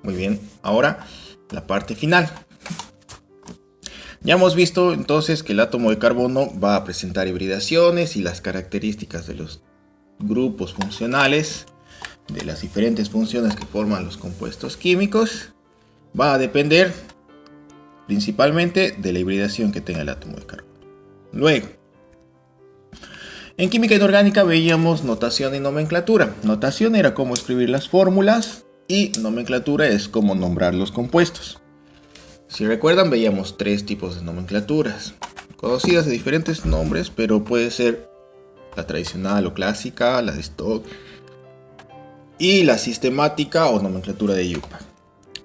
Muy bien, ahora la parte final. Ya hemos visto entonces que el átomo de carbono va a presentar hibridaciones y las características de los grupos funcionales de las diferentes funciones que forman los compuestos químicos va a depender principalmente de la hibridación que tenga el átomo de carbono. Luego, en química inorgánica veíamos notación y nomenclatura. Notación era cómo escribir las fórmulas y nomenclatura es cómo nombrar los compuestos. Si recuerdan, veíamos tres tipos de nomenclaturas, conocidas de diferentes nombres, pero puede ser la tradicional o clásica, la de Stock y la sistemática o nomenclatura de IUPAC.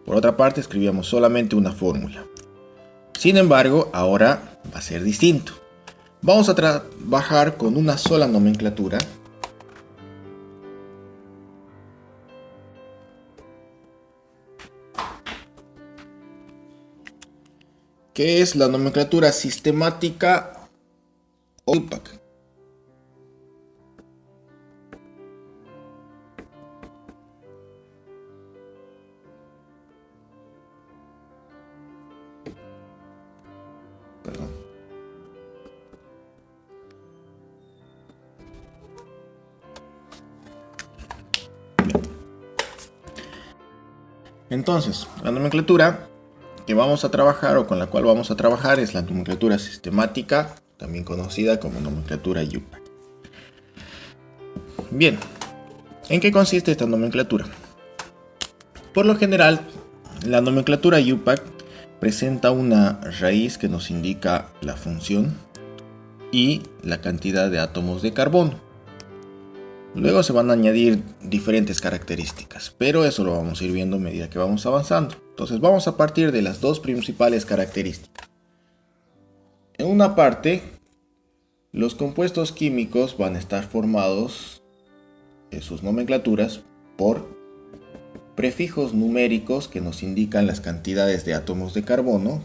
Por otra parte, escribíamos solamente una fórmula. Sin embargo, ahora va a ser distinto. Vamos a trabajar con una sola nomenclatura, que es la nomenclatura sistemática o IUPAC. Perdón. Entonces, la nomenclatura que vamos a trabajar o con la cual vamos a trabajar es la nomenclatura sistemática, también conocida como nomenclatura IUPAC. Bien, ¿en qué consiste esta nomenclatura? Por lo general, la nomenclatura IUPAC presenta una raíz que nos indica la función y la cantidad de átomos de carbono. Luego se van a añadir diferentes características, pero eso lo vamos a ir viendo a medida que vamos avanzando. Entonces vamos a partir de las dos principales características. En una parte, los compuestos químicos van a estar formados en sus nomenclaturas por prefijos numéricos que nos indican las cantidades de átomos de carbono,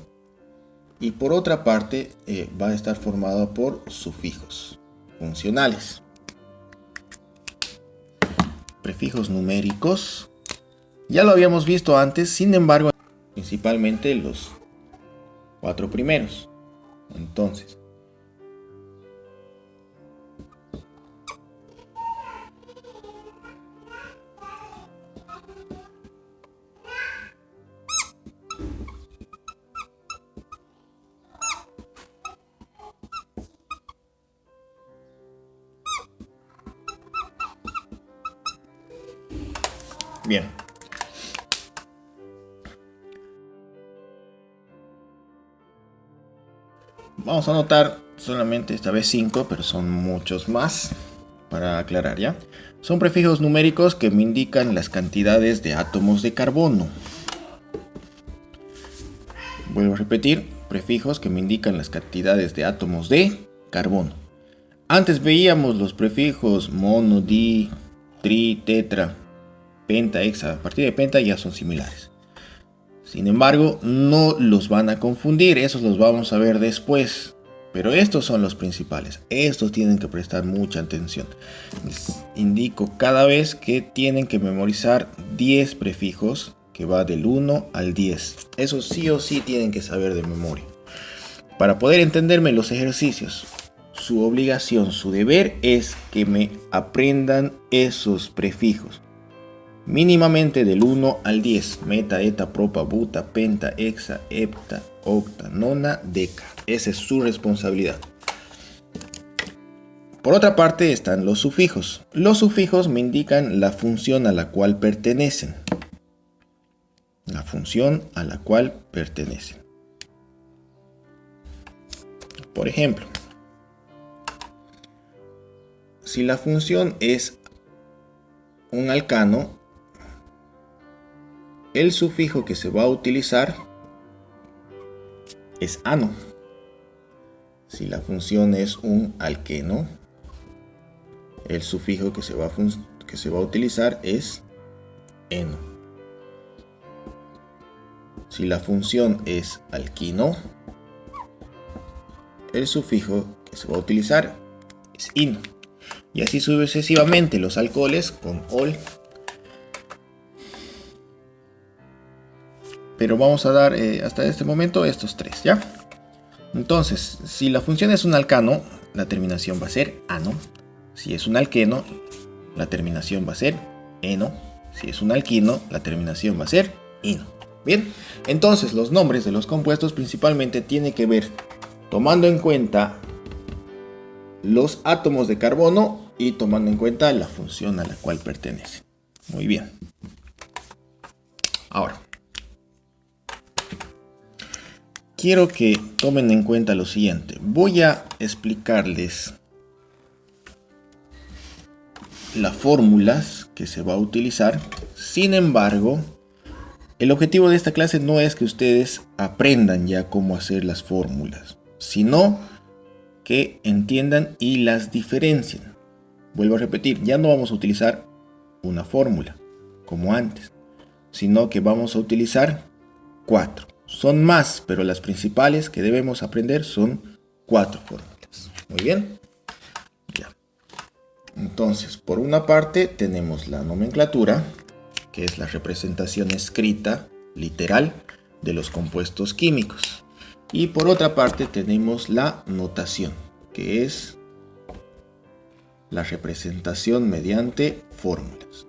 y por otra parte va a estar formado por sufijos funcionales. Prefijos numéricos ya lo habíamos visto antes, sin embargo, principalmente los cuatro primeros. Entonces, bien. Vamos a anotar solamente esta vez 5, pero son muchos más para aclarar ya. Son prefijos numéricos que me indican las cantidades de átomos de carbono. Vuelvo a repetir, prefijos que me indican las cantidades de átomos de carbono. Antes veíamos los prefijos mono, di, tri, tetra, penta, hexa. A partir de penta ya son similares. Sin embargo, no los van a confundir, esos los vamos a ver después. Pero estos son los principales, estos tienen que prestar mucha atención. Les indico cada vez que tienen que memorizar 10 prefijos, que va del 1 al 10. Eso sí o sí tienen que saber de memoria. Para poder entenderme los ejercicios, su obligación, su deber es que me aprendan esos prefijos. Mínimamente del 1 al 10, meta, eta, propa, buta, penta, hexa, hepta, octa, nona, deca. Esa es su responsabilidad. Por otra parte están los sufijos. Los sufijos me indican la función a la cual pertenecen. La función a la cual pertenecen. Por ejemplo, si la función es un alcano, el sufijo que se va a utilizar es ano. Si la función es un alqueno, el sufijo que se va a utilizar es eno. Si la función es alquino, el sufijo que se va a utilizar es ino. Y así sucesivamente los alcoholes con ol. Pero vamos a dar hasta este momento estos tres, ¿ya? Entonces, si la función es un alcano, la terminación va a ser ano. Si es un alqueno, la terminación va a ser eno. Si es un alquino, la terminación va a ser ino. Bien, entonces los nombres de los compuestos principalmente tienen que ver tomando en cuenta los átomos de carbono y tomando en cuenta la función a la cual pertenecen. Muy bien. Ahora, quiero que tomen en cuenta lo siguiente. Voy a explicarles las fórmulas que se va a utilizar. Sin embargo, el objetivo de esta clase no es que ustedes aprendan ya cómo hacer las fórmulas, sino que entiendan y las diferencien. Vuelvo a repetir, ya no vamos a utilizar una fórmula como antes, sino que vamos a utilizar 4. Son más, pero las principales que debemos aprender son 4 fórmulas. Muy bien. Ya. Entonces, por una parte tenemos la nomenclatura, que es la representación escrita, literal, de los compuestos químicos. Y por otra parte tenemos la notación, que es la representación mediante fórmulas.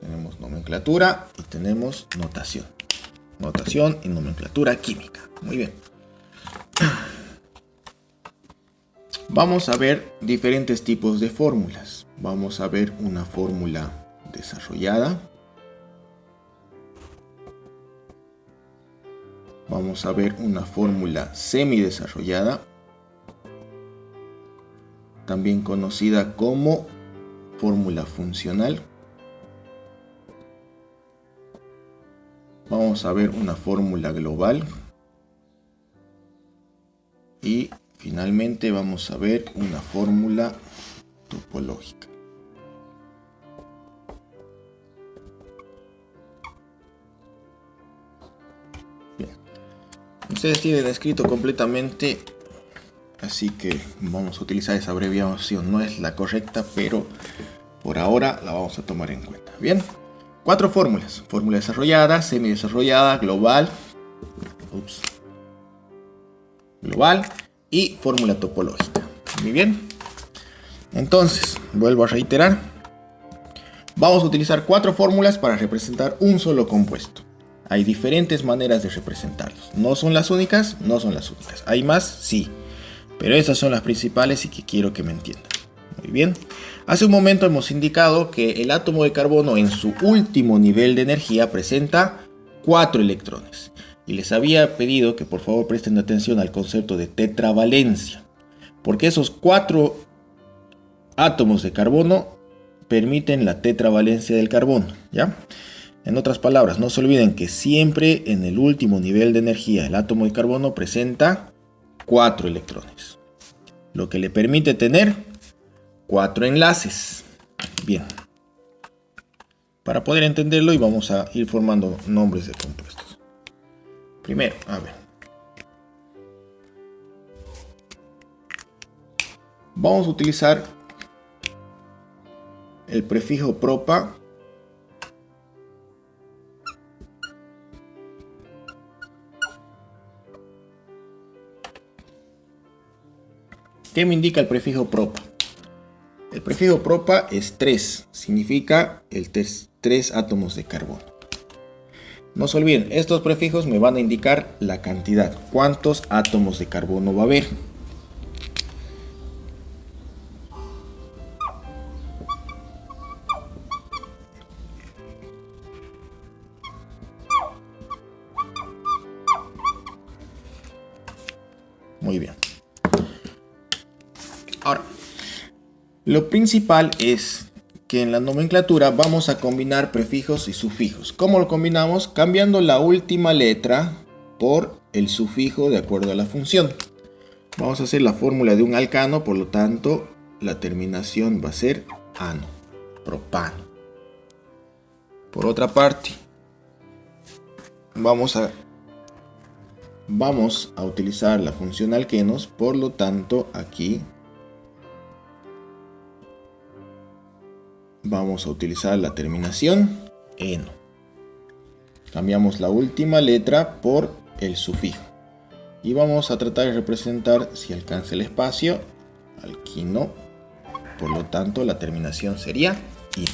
Tenemos nomenclatura y tenemos notación. Notación y nomenclatura química. Muy bien. Vamos a ver diferentes tipos de fórmulas. Vamos a ver una fórmula desarrollada. Vamos a ver una fórmula semidesarrollada, también conocida como fórmula funcional. Vamos a ver una fórmula global. Y finalmente vamos a ver una fórmula topológica. Bien. Ustedes tienen escrito completamente, así que vamos a utilizar esa abreviación. No es la correcta, pero por ahora la vamos a tomar en cuenta. Bien. 4 fórmulas. Fórmula desarrollada, semidesarrollada, global. Global y fórmula topológica. Muy bien. Entonces, vuelvo a reiterar. Vamos a utilizar 4 fórmulas para representar un solo compuesto. Hay diferentes maneras de representarlos. No son las únicas, no son las únicas. ¿Hay más? Sí. Pero esas son las principales y que quiero que me entiendan. Muy bien. Hace un momento hemos indicado que el átomo de carbono en su último nivel de energía presenta 4 electrones. Y les había pedido que por favor presten atención al concepto de tetravalencia. Porque esos 4 átomos de carbono permiten la tetravalencia del carbono, ¿ya? En otras palabras, no se olviden que siempre en el último nivel de energía el átomo de carbono presenta 4 electrones. Lo que le permite tener 4 enlaces. Bien. Para poder entenderlo y vamos a ir formando nombres de compuestos. Primero, a ver. Vamos a utilizar el prefijo propa ¿Qué me indica el prefijo propa? El prefijo propa es 3, significa el 3 átomos de carbono. No se olviden, estos prefijos me van a indicar la cantidad, cuántos átomos de carbono va a haber. Muy bien. Ahora, lo principal es que en la nomenclatura vamos a combinar prefijos y sufijos. ¿Cómo lo combinamos? Cambiando la última letra por el sufijo de acuerdo a la función. Vamos a hacer la fórmula de un alcano, por lo tanto, la terminación va a ser ano, propano. Por otra parte, vamos a utilizar la función alquenos, por lo tanto, aquí vamos a utilizar la terminación eno. Cambiamos la última letra por el sufijo. Y vamos a tratar de representar si alcanza el espacio, alquino. Por lo tanto, la terminación sería ino.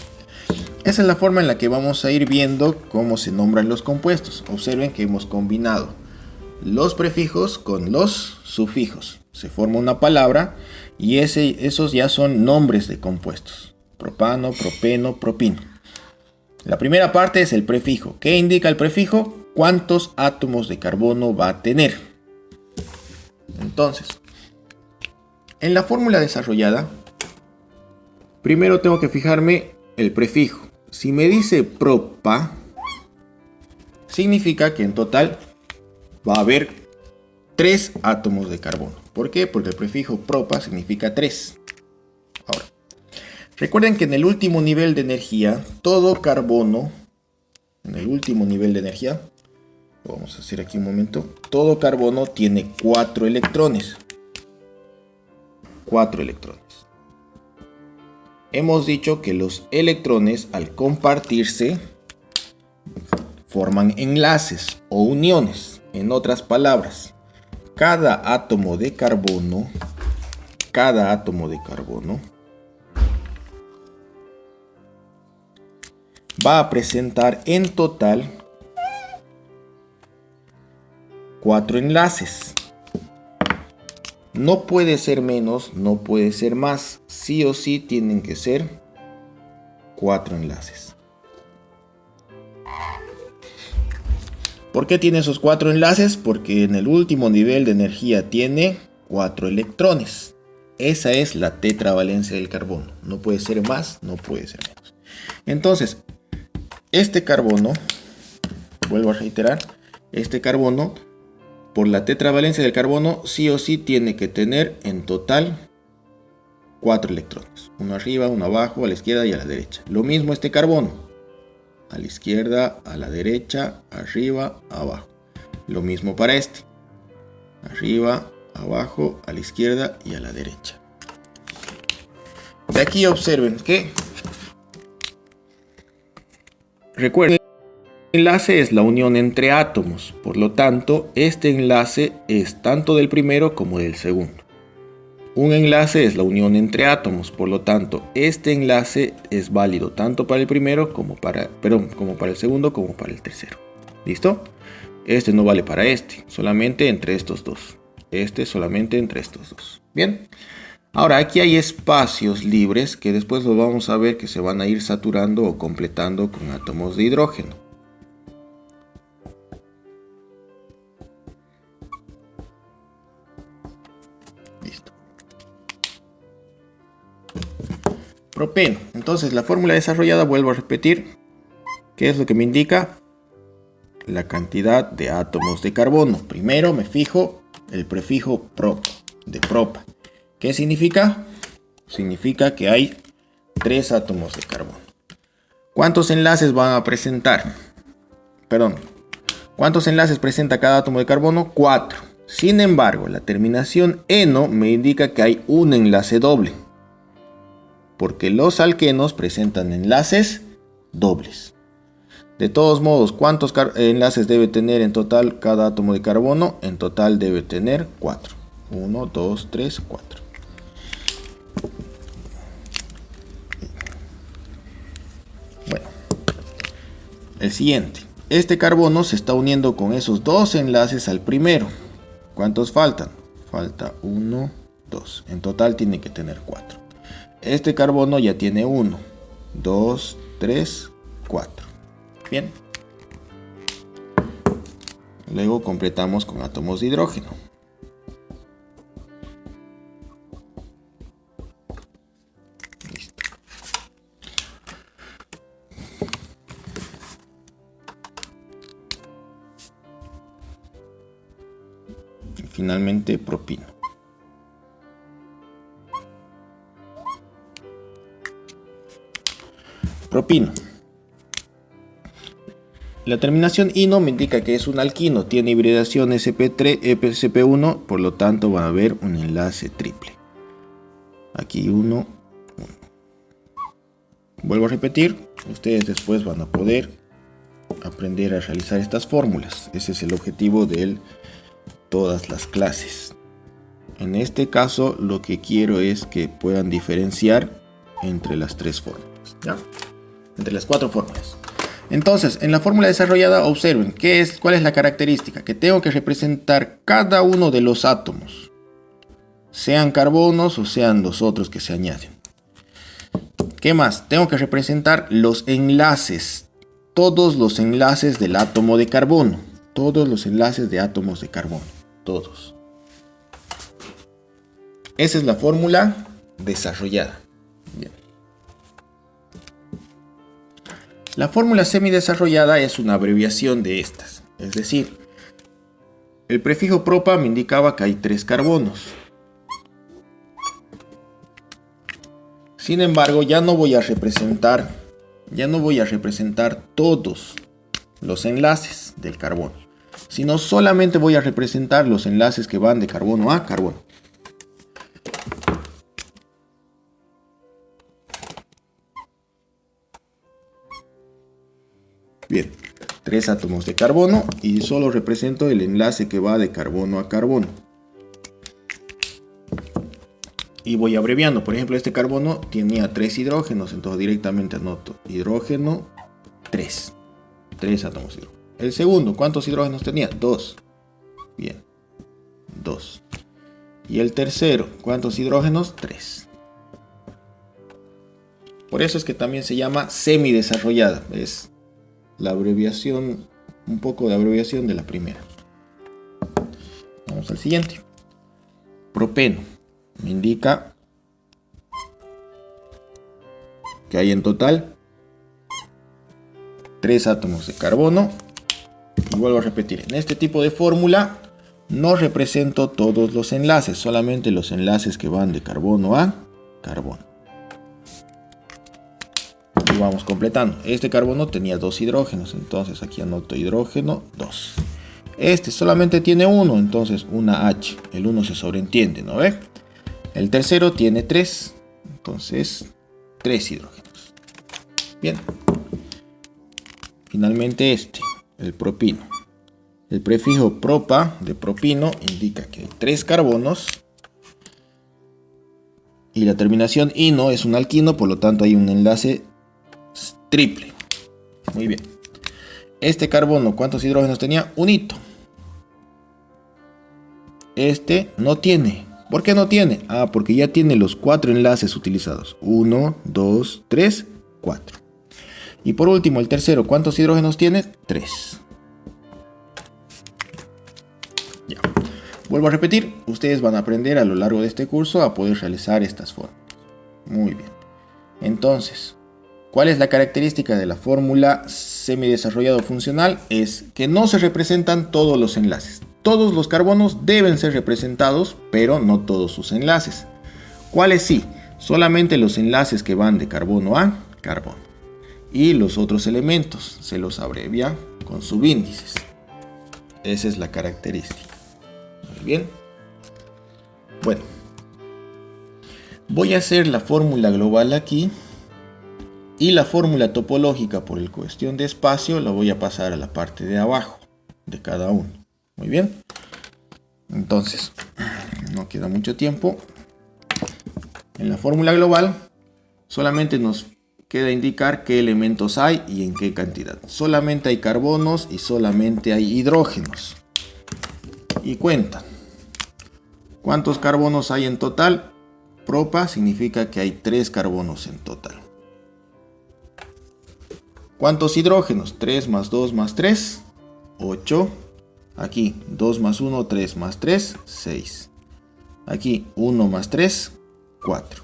Esa es la forma en la que vamos a ir viendo cómo se nombran los compuestos. Observen que hemos combinado los prefijos con los sufijos. Se forma una palabra y esos ya son nombres de compuestos. Propano, propeno, propino. La primera parte es el prefijo. ¿Qué indica el prefijo? ¿Cuántos átomos de carbono va a tener? Entonces, en la fórmula desarrollada, primero tengo que fijarme el prefijo. Si me dice propa, significa que en total va a haber 3 átomos de carbono. ¿Por qué? Porque el prefijo propa significa 3. Ahora, recuerden que en el último nivel de energía, todo carbono, en el último nivel de energía, lo vamos a hacer aquí un momento, todo carbono tiene 4 electrones. 4 electrones. Hemos dicho que los electrones al compartirse forman enlaces o uniones. En otras palabras, cada átomo de carbono va a presentar en total 4 enlaces. No puede ser menos, no puede ser más. Sí o sí tienen que ser 4 enlaces. ¿Por qué tiene esos 4 enlaces? Porque en el último nivel de energía tiene 4 electrones. Esa es la tetravalencia del carbono. No puede ser más, no puede ser menos. Entonces, este carbono, vuelvo a reiterar, este carbono, por la tetravalencia del carbono, sí o sí tiene que tener en total 4 electrones. Uno arriba, uno abajo, a la izquierda y a la derecha. Lo mismo este carbono. A la izquierda, a la derecha, arriba, abajo. Lo mismo para este. Arriba, abajo, a la izquierda y a la derecha. De aquí observen que, recuerden, el enlace es la unión entre átomos. Por lo tanto, este enlace es tanto del primero como del segundo. Un enlace es la unión entre átomos, por lo tanto, este enlace es válido tanto para el primero como para el segundo como para el tercero. ¿Listo? Este no vale para este, solamente entre estos dos. Este solamente entre estos dos. Bien. Ahora, aquí hay espacios libres que después lo vamos a ver que se van a ir saturando o completando con átomos de hidrógeno. Propeno. Entonces la fórmula desarrollada, vuelvo a repetir, ¿qué es lo que me indica? La cantidad de átomos de carbono. Primero me fijo el prefijo prop, de propa. ¿Qué significa? Significa que hay 3 átomos de carbono. ¿Cuántos enlaces van a presentar? ¿Cuántos enlaces presenta cada átomo de carbono? 4. Sin embargo, la terminación eno me indica que hay un enlace doble. Porque los alquenos presentan enlaces dobles. De todos modos, ¿cuántos enlaces debe tener en total cada átomo de carbono? En total debe tener 4. 1, 2, 3, 4. Bueno, el siguiente. Este carbono se está uniendo con esos 2 enlaces al primero. ¿Cuántos faltan? Falta 1, 2. En total tiene que tener 4. Este carbono ya tiene 1, 2, 3, 4. Bien. Luego completamos con átomos de hidrógeno. Listo. Y finalmente propino. Propino. La terminación ino me indica que es un alquino, tiene hibridación sp1, por lo tanto va a haber un enlace triple. Aquí 1, 1. Vuelvo a repetir, ustedes después van a poder aprender a realizar estas fórmulas. Ese es el objetivo de todas las clases. En este caso, lo que quiero es que puedan diferenciar entre las tres fórmulas, ¿ya? Entre las cuatro fórmulas. Entonces, en la fórmula desarrollada, observen cuál es la característica, que tengo que representar cada uno de los átomos, sean carbonos o sean los otros que se añaden. ¿Qué más? Tengo que representar los enlaces, todos los enlaces del átomo de carbono, todos los enlaces de átomos de carbono, todos. Esa es la fórmula desarrollada. Bien. La fórmula semidesarrollada es una abreviación de estas. Es decir, el prefijo propa me indicaba que hay 3 carbonos. Sin embargo, ya no voy a representar todos los enlaces del carbono, sino solamente voy a representar los enlaces que van de carbono a carbono. Bien, 3 átomos de carbono y solo represento el enlace que va de carbono a carbono. Y voy abreviando. Por ejemplo, este carbono tenía 3 hidrógenos, entonces directamente anoto hidrógeno 3. 3 átomos de hidrógeno. El segundo, ¿cuántos hidrógenos tenía? 2. Bien, 2. Y el tercero, ¿cuántos hidrógenos? 3. Por eso es que también se llama semidesarrollada. Es la abreviación, un poco de abreviación de la primera. Vamos al siguiente. Propeno. Me indica que hay en total 3 átomos de carbono. Y vuelvo a repetir, en este tipo de fórmula no represento todos los enlaces, solamente los enlaces que van de carbono a carbono. Y vamos completando. Este carbono tenía 2 hidrógenos, entonces aquí anoto hidrógeno 2. Este solamente tiene 1, entonces una H. El 1 se sobreentiende, ¿no ve? El tercero tiene 3, entonces 3 hidrógenos. Bien. Finalmente el propino. El prefijo propa de propino indica que hay 3 carbonos. Y la terminación ino es un alquino, por lo tanto hay un enlace triple. Muy bien. Este carbono, ¿cuántos hidrógenos tenía? Un hito. Este no tiene. ¿Por qué no tiene? Ah, porque ya tiene los 4 enlaces utilizados. 1, 2, 3, 4. Y por último, el tercero, ¿cuántos hidrógenos tiene? 3. Ya. Vuelvo a repetir, ustedes van a aprender a lo largo de este curso a poder realizar estas fórmulas. Muy bien. Entonces, ¿cuál es la característica de la fórmula semidesarrollado funcional? Es que no se representan todos los enlaces. Todos los carbonos deben ser representados, pero no todos sus enlaces. ¿Cuáles sí? Solamente los enlaces que van de carbono a carbono. Y los otros elementos se los abrevia con subíndices. Esa es la característica. Muy bien. Bueno. Voy a hacer la fórmula global aquí. Y la fórmula topológica por el cuestión de espacio la voy a pasar a la parte de abajo de cada uno. Muy bien. Entonces, no queda mucho tiempo. En la fórmula global solamente nos queda indicar qué elementos hay y en qué cantidad. Solamente hay carbonos y solamente hay hidrógenos. Y cuentan. ¿Cuántos carbonos hay en total? Propa significa que hay 3 carbonos en total. ¿Cuántos hidrógenos? 3 más 2 más 3, 8. Aquí 2 más 1, 3 más 3, 6. Aquí 1 más 3, 4.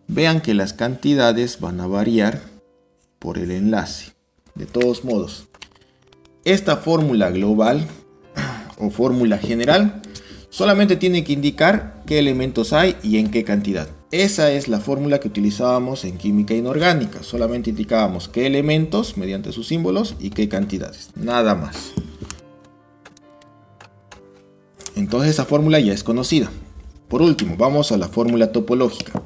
Vean que las cantidades van a variar por el enlace. De todos modos, esta fórmula global o fórmula general solamente tiene que indicar qué elementos hay y en qué cantidad. Esa es la fórmula que utilizábamos en química inorgánica. Solamente indicábamos qué elementos mediante sus símbolos y qué cantidades. Nada más. Entonces esa fórmula ya es conocida. Por último, vamos a la fórmula topológica.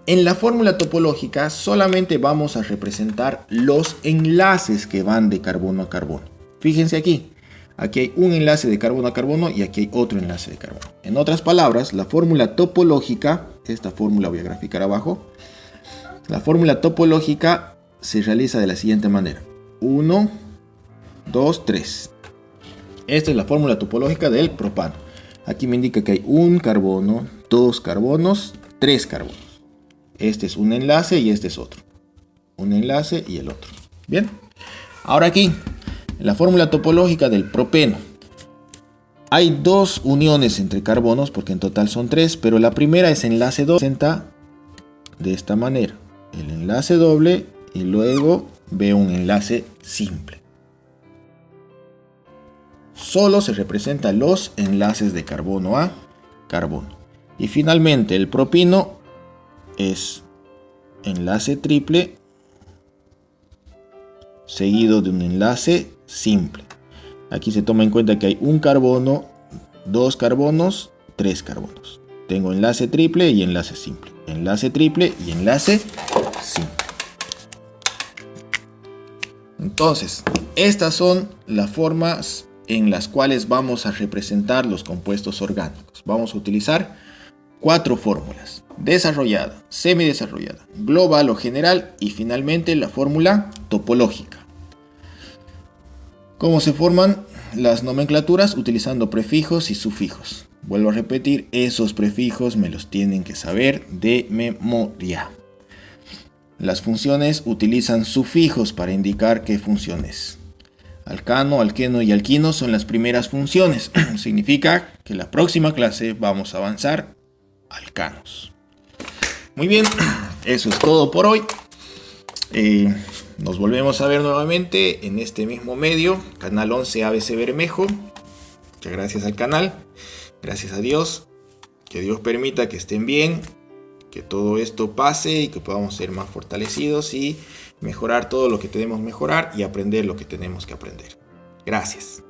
En la fórmula topológica solamente vamos a representar los enlaces que van de carbono a carbono. Fíjense aquí. Aquí hay un enlace de carbono a carbono y aquí hay otro enlace de carbono. En otras palabras, la fórmula topológica, esta fórmula voy a graficar abajo. La fórmula topológica se realiza de la siguiente manera. 1, 2, 3. Esta es la fórmula topológica del propano. Aquí me indica que hay un carbono, dos carbonos, tres carbonos. Este es un enlace y este es otro. Un enlace y el otro. Bien. Ahora aquí, en la fórmula topológica del propeno. Hay dos uniones entre carbonos, porque en total son tres, pero la primera es enlace doble. Presenta de esta manera. El enlace doble y luego veo un enlace simple. Solo se representan los enlaces de carbono a carbono. Y finalmente el propino es enlace triple seguido de un enlace simple. Aquí se toma en cuenta que hay un carbono, dos carbonos, tres carbonos. Tengo enlace triple y enlace simple. Enlace triple y enlace simple. Entonces, estas son las formas en las cuales vamos a representar los compuestos orgánicos. Vamos a utilizar 4 fórmulas: desarrollada, semidesarrollada, global o general y finalmente la fórmula topológica. ¿Cómo se forman las nomenclaturas? Utilizando prefijos y sufijos. Vuelvo a repetir, esos prefijos me los tienen que saber de memoria. Las funciones utilizan sufijos para indicar qué funciones. Alcano, alqueno y alquino son las primeras funciones. Significa que en la próxima clase vamos a avanzar alcanos. Muy bien, eso es todo por hoy. Nos volvemos a ver nuevamente en este mismo medio, canal 11 ABC Bermejo. Muchas gracias al canal, gracias a Dios. Que Dios permita que estén bien, que todo esto pase y que podamos ser más fortalecidos y mejorar todo lo que tenemos que mejorar y aprender lo que tenemos que aprender. Gracias.